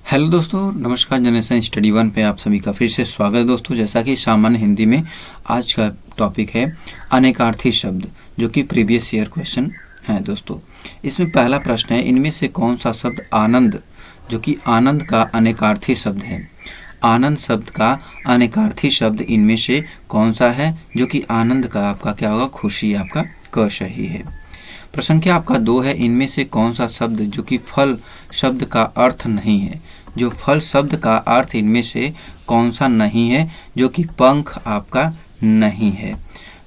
Hello दोस्तों, नमस्कार। Generation study one पे आप सभी का फिर से स्वागत है दोस्तों। जैसा कि सामान्य हिंदी में आज का टॉपिक है अनेकार्थी शब्द, जो कि प्रीवियस ईयर क्वेश्चन है दोस्तों। इसमें पहला प्रश्न है, इनमें से कौन सा शब्द आनंद, जो कि आनंद का अनेकार्थी शब्द है। आनंद शब्द का अनेकार्थी शब्द इनमें से कौन सा है, जो कि आनंद का आपका क्या होगा, खुशी, आपका क सही है। प्रश्न संख्या आपका 2 है, इनमें से कौन सा शब्द जो कि फल शब्द का अर्थ नहीं है। जो फल शब्द का अर्थ इनमें से कौन सा नहीं है, जो कि पंख आपका नहीं है।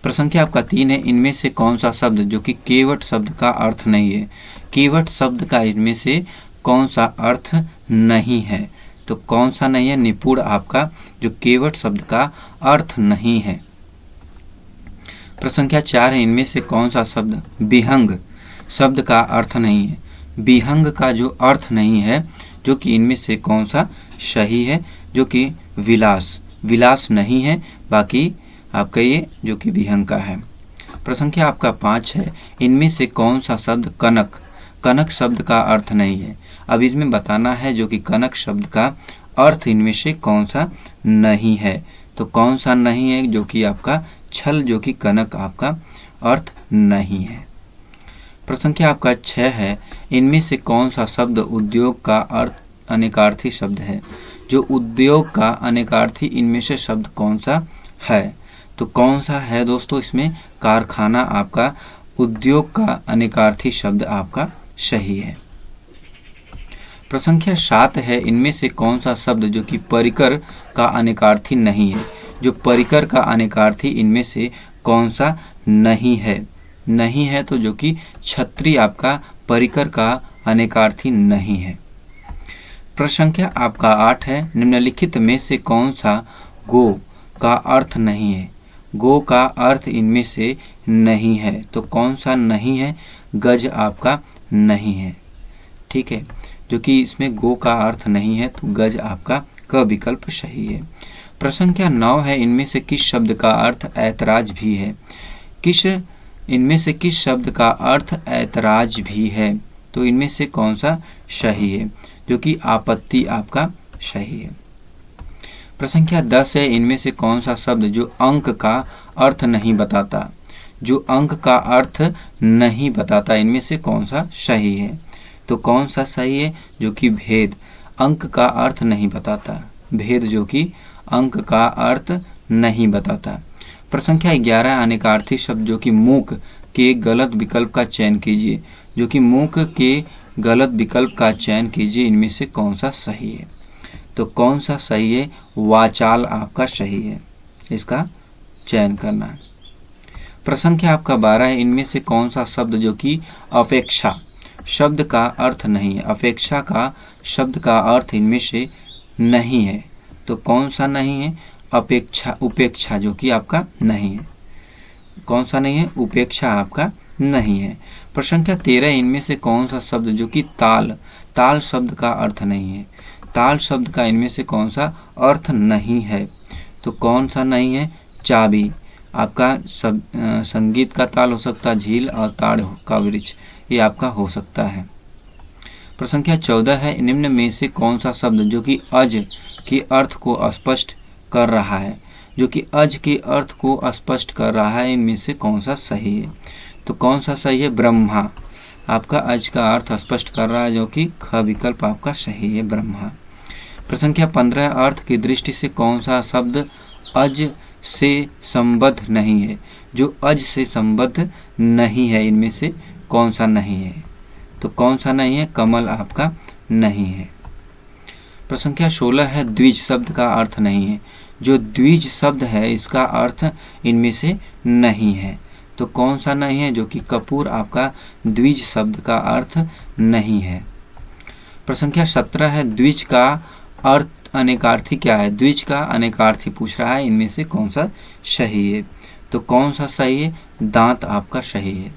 प्रश्न संख्या आपका 3 है, इनमें से कौन सा शब्द जो कि केवट शब्द का अर्थ नहीं है। केवट शब्द का इनमें से कौन सा अर्थ नहीं है, तो कौन सा नहीं है, निपुण आपका जो केवट शब्द का अर्थ नहीं है। प्रश्न संख्या 4 है, इनमें से कौन सा शब्द विहंग शब्द का अर्थ नहीं है। विहंग का जो अर्थ नहीं है, जो कि इनमें से कौन सा सही है, जो कि विलास नहीं है, बाकी आपका ये जो कि विहंग का है। प्रश्न संख्या आपका 5 है, इनमें से कौन सा शब्द कनक शब्द का अर्थ नहीं है। अब इसमें बताना है जो कि कनक शब्द का अर्थ इनमें से कौन सा नहीं है, तो कौन सा नहीं है, जो कि आपका छल, जो कि कनक आपका अर्थ नहीं है। प्रश्न संख्या आपका 6 है, इनमें से कौन सा शब्द उद्योग का अर्थ अनेकार्थी शब्द है। जो उद्योग का अनेकार्थी इनमें से शब्द कौन सा है, तो कौन सा है दोस्तों, इसमें कारखाना आपका उद्योग का अनेकार्थी शब्द आपका सही है। प्रश्न संख्या 7 है, इनमें से कौन सा शब्द जो कि परिकर का अनेकार्थी नहीं है। जो परिकर का अनेकार्थी इनमें से कौन सा नहीं है, तो जो कि छतरी आपका परिकर का अनेकार्थी नहीं है। प्रश्न संख्या आपका 8 है, निम्नलिखित में से कौन सा गो का अर्थ नहीं है। गो का अर्थ इनमें से नहीं है, तो कौन सा नहीं है, गज आपका नहीं है। ठीक है, जो कि इसमें गो का अर्थ नहीं है, तो गज आपका क विकल्प सही है। प्रश्न संख्या 9 है, इनमें से किस शब्द का अर्थ ऐतराज भी है। इनमें से किस शब्द का अर्थ ऐतराज भी है, तो इनमें से कौन सा सही है, जो कि आपत्ति आपका सही है। प्रश्न संख्या 10 है, इनमें से कौन सा शब्द जो अंक का अर्थ नहीं बताता। जो अंक का अर्थ नहीं बताता, इनमें से कौन सा सही है, तो कौन सा सही है, जो कि भेद अंक का अर्थ नहीं बताता। भेद जो कि अंक का अर्थ नहीं बताता। प्रश्न संख्या 11, अनेकार्थी शब्द जो कि मूक के गलत विकल्प का चयन कीजिए। जो कि मूक के गलत विकल्प का चयन कीजिए, इनमें से कौन सा सही है, तो कौन सा सही है, वाचाल आपका सही है, इसका चयन करना है। प्रश्न संख्या आपका 12 है, इनमें से कौन सा शब्द जो कि अपेक्षा शब्द का अर्थ नहीं है। अपेक्षा का शब्द का अर्थ इनमें से नहीं है, तो कौन सा नहीं है, उपेक्षा जो कि आपका नहीं है। कौन सा नहीं है, उपेक्षा आपका नहीं है। प्रश्न संख्या 13, इनमें से कौन सा शब्द जो कि ताल शब्द का अर्थ नहीं है। ताल शब्द का इनमें से कौन सा अर्थ नहीं है, तो कौन सा नहीं है, चाबी आपका संगीत का ताल हो सकता है, झील और ताड़ का वृक्ष, ये आपका हो सकता है। प्रश्न संख्या 14 है, निम्न में से कौन सा शब्द जो कि अज के अर्थ को स्पष्ट कर रहा है। जो कि अज के अर्थ को स्पष्ट कर रहा है, इनमें से कौन सा सही है, तो कौन सा सही है, ब्रह्मा आपका अज का अर्थ स्पष्ट कर रहा है, जो कि ख विकल्प आपका सही है, ब्रह्मा। प्रश्न संख्या 15, अर्थ की दृष्टि से कौन सा शब्द अज से संबद्ध नहीं है। जो अज से संबद्ध नहीं है, इनमें से कौन सा नहीं है, तो कौन सा नहीं है, कमल आपका नहीं है। प्रश्न संख्या 16 है, द्विज शब्द का अर्थ नहीं है। जो द्विज शब्द है, इसका अर्थ इनमें से नहीं है, तो कौन सा नहीं है, जो कि कपूर आपका द्विज शब्द का अर्थ नहीं है। प्रश्न संख्या 17 है, द्विज का अर्थ अनेकार्थी क्या है। द्विज का अनेकार्थी पूछ रहा है, इनमें से कौन सा सही है, तो कौन सा सही है, दांत आपका सही है।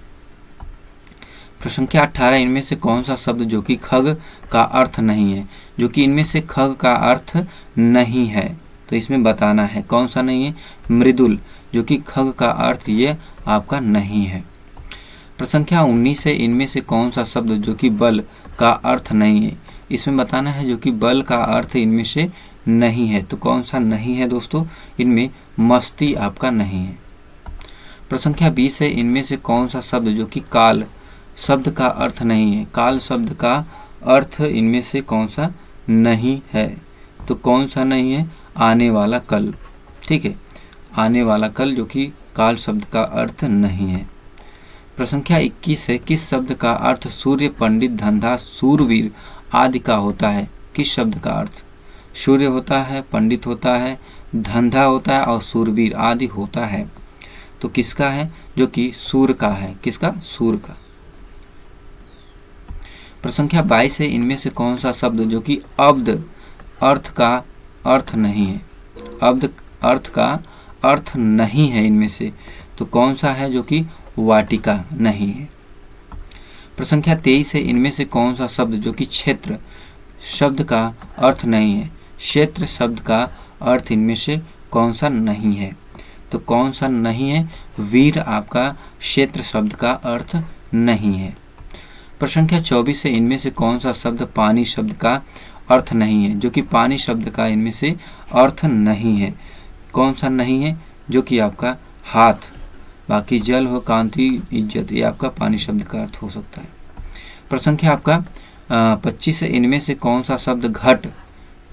प्रश्न संख्या 18, इनमें से कौन सा शब्द जो कि खग का अर्थ नहीं है। जो कि इनमें से खग का अर्थ नहीं है, तो इसमें बताना है कौन सा नहीं है, मृदुल, जो कि खग का अर्थ ये आपका नहीं है। प्रश्न संख्या 19 है, इनमें से कौन सा शब्द जो कि बल का अर्थ नहीं है। इसमें बताना है जो कि बल का अर्थ इनमें से नहीं है। तो कौन सा नहीं है दोस्तों? इनमें मस्ती आपका नहीं है। प्रश्न संख्या 20 है, इनमें से कौन सा शब्द जो कि काल शब्द का अर्थ नहीं है? काल शब्द का अर्थ इनमें से कौन सा नहीं है? तो कौन सा नहीं है? आने वाला कल। ठीक है, आने वाला कल जो कि काल शब्द का अर्थ नहीं है। प्रश्न संख्या 21 है, किस शब्द का अर्थ सूर्य, पंडित, धंधा, सूरवीर आदि का होता है? किस शब्द का अर्थ सूर्य होता है, पंडित होता है, धंधा होता है और सूरवीर आदि होता है? तो किसका है? जो कि सूर का है। किसका? सूर का। प्रश्न संख्या 22 है, इनमें से कौन सा शब्द जो कि अब्द अर्थ का अर्थ नहीं है? अब्द अर्थ का अर्थ नहीं है इनमें से, तो कौन सा है? जो कि वाटिका नहीं है। प्रश्न संख्या 23 है, इनमें से कौन सा शब्द जो कि क्षेत्र शब्द का अर्थ नहीं है? क्षेत्र शब्द का अर्थ इनमें से कौन सा नहीं है? तो कौन सा नहीं है? वीर आपका क्षेत्र शब्द का अर्थ नहीं है। प्रश्न संख्या 24 है, इनमें से कौन सा शब्द पानी शब्द का अर्थ नहीं है? जो कि पानी शब्द का इनमें से अर्थ नहीं है। कौन सा नहीं है? जो कि आपका हाथ, बाकी जल हो, कांति, इज्जत, ये आपका पानी शब्द का अर्थ हो सकता है। प्रश्न संख्या आपका 25 है, इनमें से कौन सा शब्द घट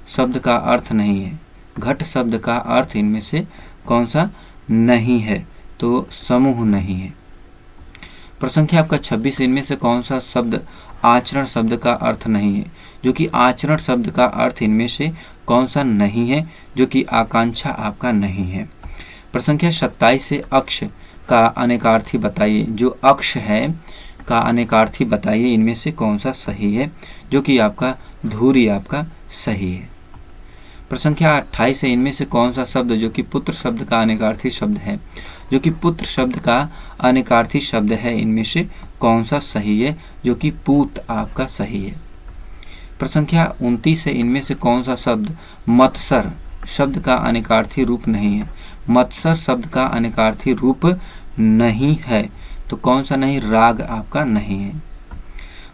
शब्द का अर्थ नहीं है? घट शब्द का अर्थ इनमें से कौन सा नहीं है? तो समूह नहीं है। प्रश्न संख्या आपका 26, इनमें से कौन सा शब्द आचरण शब्द का अर्थ नहीं है? जो कि आचरण शब्द का अर्थ इनमें से कौन सा नहीं है? जो कि आकांक्षा आपका नहीं है। प्रश्न संख्या 27 से अक्ष का अनेकार्थी बताइए। जो अक्ष है का अनेकार्थी बताइए, इनमें से कौन सा सही है? जो कि आपका धूरी आपका सही है। प्रश्न संख्या 28 है, इनमें से कौन सा शब्द जो कि पुत्र शब्द का अनेकार्थी शब्द है? जो कि पुत्र शब्द का अनेकार्थी शब्द है, इनमें से कौन सा सही है? जो कि पूत आपका सही है। प्रश्न संख्या 29 है, इनमें से कौन सा शब्द मत्सर शब्द का अनेकार्थी रूप नहीं है? मत्सर शब्द का अनेकार्थी रूप नहीं है, तो कौन सा नहीं? राग आपका नहीं है।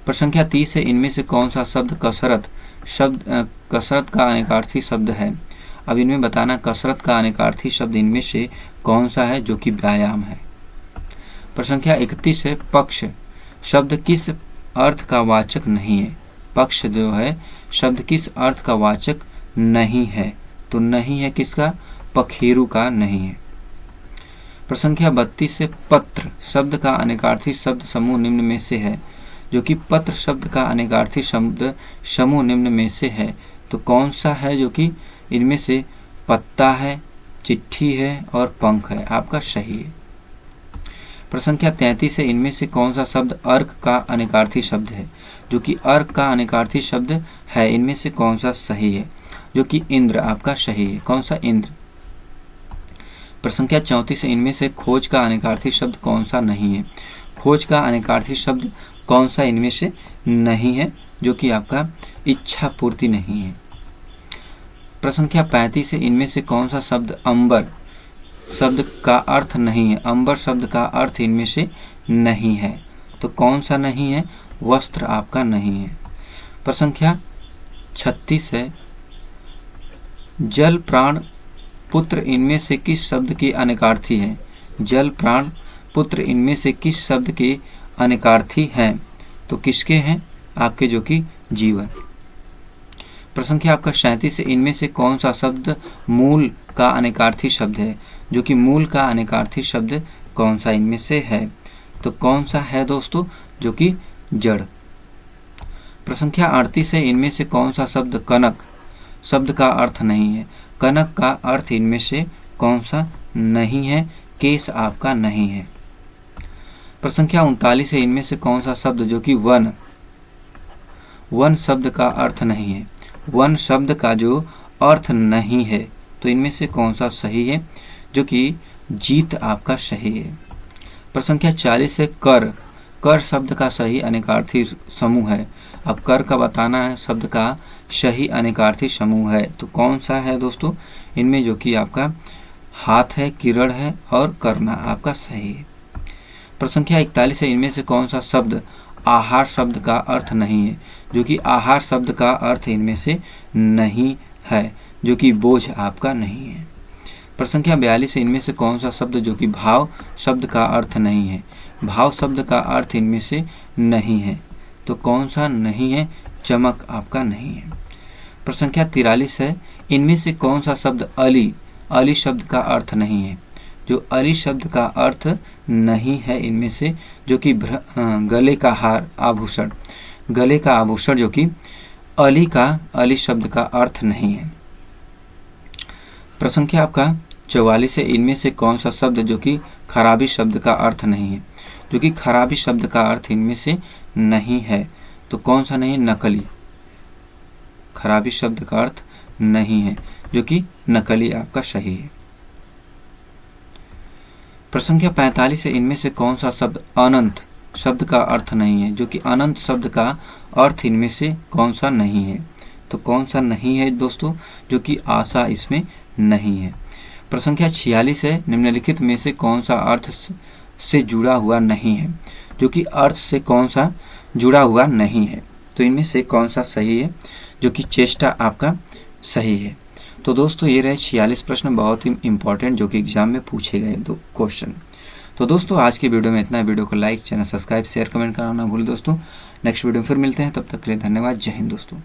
प्रश्न संख्या 30 है, इनमें से कौन सा शब्द कसरत शब्द कसरत का अनेकार्थी शब्द है? अब इनमें बताना कसरत का अनेकार्थी शब्द इनमें से कौन सा है? जो कि व्यायाम है। प्रश्न संख्या 31 है, पक्ष शब्द किस अर्थ का वाचक नहीं है? पक्ष जो है शब्द किस अर्थ का वाचक नहीं है? तो नहीं है किसका? पखेरु का नहीं है। प्रश्न संख्या 32 से पत्र शब्द का अनेकार्थी शब्द समूह निम्न में से है? जो कि पत्र शब्द का अनेकार्थी शब्द समूह निम्न में से है, तो कौन सा है? जो कि इनमें से पत्ता है, चिट्ठी है और पंख है, आपका सही है। प्रश्न संख्या 33 है, इनमें से कौन सा शब्द अर्क का अनेकार्थी शब्द है? जो कि अर्क का अनेकार्थी शब्द है, इनमें से कौन सा सही है? जो कि इंद्र आपका सही है। कौन सा? इंद्र। प्रश्न संख्या 34 है, इनमें से खोज का अनेकार्थी शब्द कौन सा नहीं है? खोज का अनेकार्थी शब्द कौन सा इनमें से नहीं है? जो कि आपका इच्छा पूर्ति नहीं है। प्रश्न संख्या 35 है, इनमें से कौन सा शब्द अंबर शब्द का अर्थ नहीं है? अंबर शब्द का अर्थ इनमें से नहीं है, तो कौन सा नहीं है? वस्त्र आपका नहीं है। प्रश्न संख्या 36 है, जल, प्राण, पुत्र इनमें से किस शब्द की अनेकार्थी है? जल, प्राण, पुत्र इनमें से किस शब्द के अनेकार्थी हैं? तो किसके हैं? आपके जो कि जीवन। प्रश्न संख्या आपका 37 है, इनमें से कौन सा शब्द मूल का अनेकार्थी शब्द है? जो कि मूल का अनेकार्थी शब्द कौन सा इनमें से है? तो कौन सा है दोस्तों? जो कि जड़। प्रश्न संख्या 38 है, इनमें से कौन सा शब्द कनक शब्द का अर्थ नहीं है? कनक का अर्थ इनमें से कौन सा नहीं है? केस आपका नहीं है। प्रश्न संख्या 39 है, इनमें से कौन सा शब्द जो कि वन वन शब्द का अर्थ नहीं है? वन शब्द का जो अर्थ नहीं है, तो इनमें से कौन सा सही है? जो कि जीत आपका सही है। प्रश्न संख्या 40 है, कर कर शब्द का सही अनेकार्थी समूह है। अब कर का बताना है शब्द का सही अनेकार्थी समूह है, तो कौन सा है दोस्तों? इनमें जो कि आपका हाथ है, किरण है और करना आपका सही है। प्रश्न संख्या 41 है, इनमें से कौन सा शब्द आहार शब्द का अर्थ नहीं है? जो कि आहार शब्द का अर्थ इनमें से नहीं है, जो कि बोझ आपका नहीं है। प्रश्न संख्या 42 है, इनमें से कौन सा शब्द जो कि भाव शब्द का अर्थ नहीं है? भाव शब्द का अर्थ इनमें से नहीं है, तो कौन सा नहीं है? चमक आपका नहीं है। प्रश्न संख्या 43 है, इनमें से कौन सा शब्द अली शब्द का अर्थ नहीं है? जो अली शब्द का अर्थ नहीं है इनमें से, जो कि गले का हार आभूषण, गले का आभूषण जो कि अली शब्द का अर्थ नहीं है। प्रश्न संख्या आपका 44 है, इनमें से कौन सा शब्द जो कि खराबी शब्द का अर्थ नहीं है? जो कि खराबी शब्द का अर्थ इनमें से नहीं है, तो कौन सा नहीं है? नकली। खराबी शब्द का अर्थ नहीं है, जो कि नकली आपका सही है। प्रश्न संख्या 45 है, इनमें से कौन सा शब्द अनंत शब्द का अर्थ नहीं है? जो कि अनंत शब्द का अर्थ इनमें से कौन सा नहीं है? तो कौन सा नहीं है दोस्तों? जो कि आशा इसमें नहीं है। प्रश्न संख्या 46 है, निम्नलिखित में से कौन सा अर्थ से जुड़ा हुआ नहीं है? जो कि अर्थ से कौन सा जुड़ा हुआ नहीं है, तो इनमें से कौन सा सही है? जो कि चेष्टा आपका सही है। तो दोस्तों ये रहे 46 प्रश्न, बहुत ही इंपॉर्टेंट, जो कि एग्जाम में पूछे गए 2 क्वेश्चन। तो दोस्तों आज की वीडियो में इतना। वीडियो को like, channel subscribe, share, comment करना ना भूल दोस्तों। नेक्स्ट वीडियो में फिर मिलते हैं, तब तक के लिए धन्यवाद। जय हिंद दोस्तों।